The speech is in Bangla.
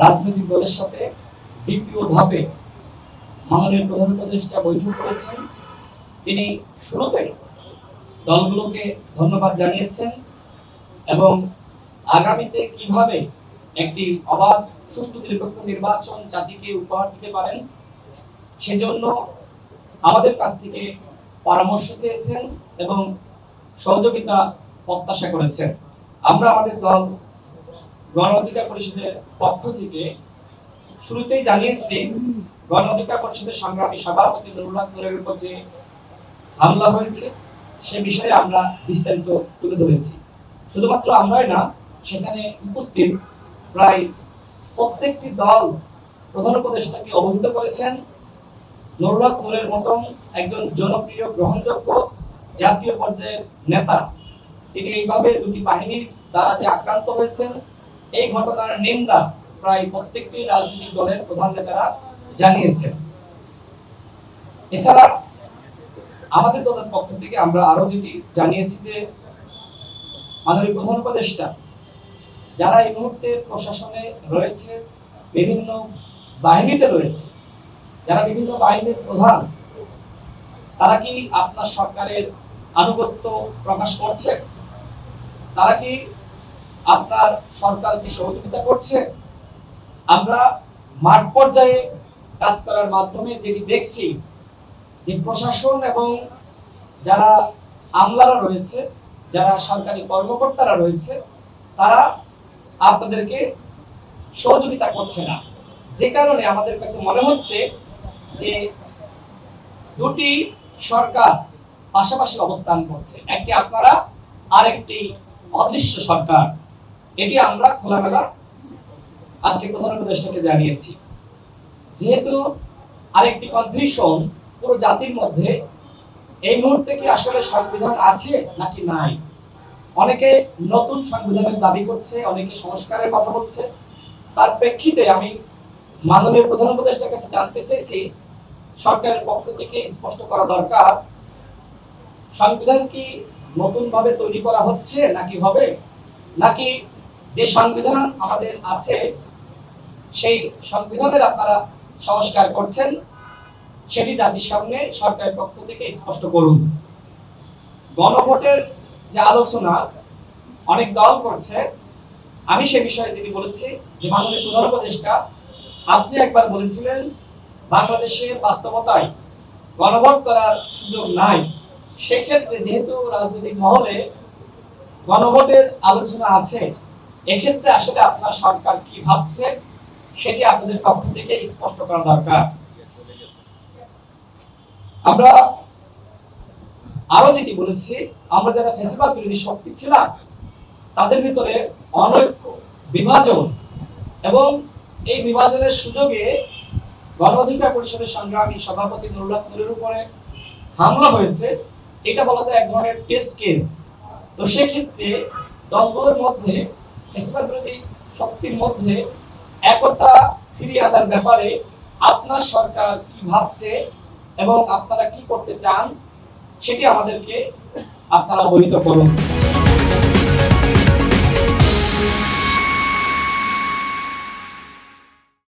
রাজনৈতিক দলের সাথে দ্বিতীয় ধাপে মাননীয় প্রধান উপদেষ্টা বৈঠক করেছেন। তিনি শুরুতে দলগুলোকে ধন্যবাদ জানিয়েছেন এবং আগামীতে কিভাবে একটি অবাধ সুষ্ঠু নিরপেক্ষ নির্বাচন জাতিকে উপহার দিতে পারেন সেজন্য আমাদের কাছ থেকে পরামর্শ চেয়েছেন এবং সহযোগিতা প্রত্যাশা করেছেন। আমরা আমাদের দল গণ অধিকার পরিষদের পক্ষ থেকে শুরুতেই জানিয়েছি, গণ অধিকার পরিষদের সংগ্রামী সভাপতি নুরুল্লাহ নূরের উপর যে হামলা হয়েছে সে বিষয়ে আমরা বিস্তারিত তুলে ধরেছি। শুধুমাত্র আমরাই না, সেখানে উপস্থিত প্রায় প্রত্যেকটি দল প্রধান উপদেষ্টাকে অবহিত করেছেন। নুরুল্লাহ নূরের মতন একজন জনপ্রিয় গ্রহণযোগ্য জাতীয় পর্যায়ের নেতা তিনি এইভাবে দুটি বাহিনীর দ্বারা যে আক্রান্ত হয়েছেন এই ঘটনার নিন্দা প্রায় প্রত্যেকটি রাজনৈতিক দলের প্রধান নেতারা জানিয়েছেন। এছাড়া আমাদের দলের পক্ষ থেকে আমরা আরো যেটি জানিয়েছি যে মাননীয় প্রধান উপদেষ্টা যারা এই মুহূর্তে প্রশাসনে রয়েছে, বিভিন্ন বাহিনীতে রয়েছে, যারা বিভিন্ন বাহিনীর প্রধান, তারা কি আপনার সরকারের আনুগত্য প্রকাশ করছে? তারা কি আপনার সরকারকে সহযোগিতা করছে? আমরা মাঠ পর্যায়ে কাজ করার মাধ্যমে যেটি দেখছি যে প্রশাসন এবং যারা আমলারা রয়েছে, যারা সরকারি কর্মকর্তারা রয়েছে, তারা আপনাদেরকে সহযোগিতা করছে না। যে কারণে আমাদের কাছে মনে হচ্ছে যে দুটি সরকার পাশাপাশি অবস্থান করছে, একটি আপনারা আর একটি অদৃশ্য সরকার। এটি আমরা খোলামেলা আজকে প্রধান উপদেষ্টাকে জানিয়েছি। যেহেতু আরেকটি কনফিউশন পুরো জাতির মধ্যে, এই মুহূর্তে কি আসলে সংবিধান আছে নাকি নাই? অনেকে নতুন সংবিধানের দাবি করছে, অনেকে সংস্কারের কথা বলছে। তার প্রেক্ষিতে আমি মাননীয় প্রধান উপদেষ্টার কাছে জানতে চাইছি, সরকারের পক্ষ থেকে স্পষ্ট করা দরকার, সংবিধান কি নতুন ভাবে তৈরি করা হচ্ছে নাকি হবে, নাকি যে সংবিধান আমাদের আছে সেই সংবিধানের আপনারা সংস্কার করছেন, সেটি জাতির সামনে সরকারের পক্ষ থেকে স্পষ্ট করুন। গণভোটের যে আলোচনা অনেক দল করছে, আমি সে বিষয়ে যেটি বলেছি যে মাননীয় প্রধান উপদেষ্টা আপনি একবার বলেছিলেন বাংলাদেশের বাস্তবতায় গণভোট করার সুযোগ নাই। সেক্ষেত্রে যেহেতু রাজনৈতিক মহলে গণভোটের আলোচনা আছে, এক্ষেত্রে আসলে আপনার সরকার কি ভাবছে সেটি আপনাদের পক্ষ থেকে স্পষ্ট করা দরকার। আমরা আরো যেটি বলেছি, আমরা যারা ফ্যাসিবাদ বিরোধী শক্তি ছিলাম তাদের ভিতরে অনৈক্য, বিভাজন এবং এই বিভাজনের সুযোগে গণ অধিকার পরিষদের সংগ্রামী সভাপতি নুরুল্লাহ নূরের উপরে হামলা হয়েছে, এটা বলা যায় এক ধরনের টেস্ট কেস। তো সেক্ষেত্রে দলগুলোর মধ্যে, ফ্যাসিবাদ বিরোধী শক্তির মধ্যে একতা ফিরিয়ে আনার ব্যাপারে আপনার সরকার কি ভাবছে এবং আপনারা কি করতে চান সেটি আমাদেরকে আপনারা অবহিত করুন।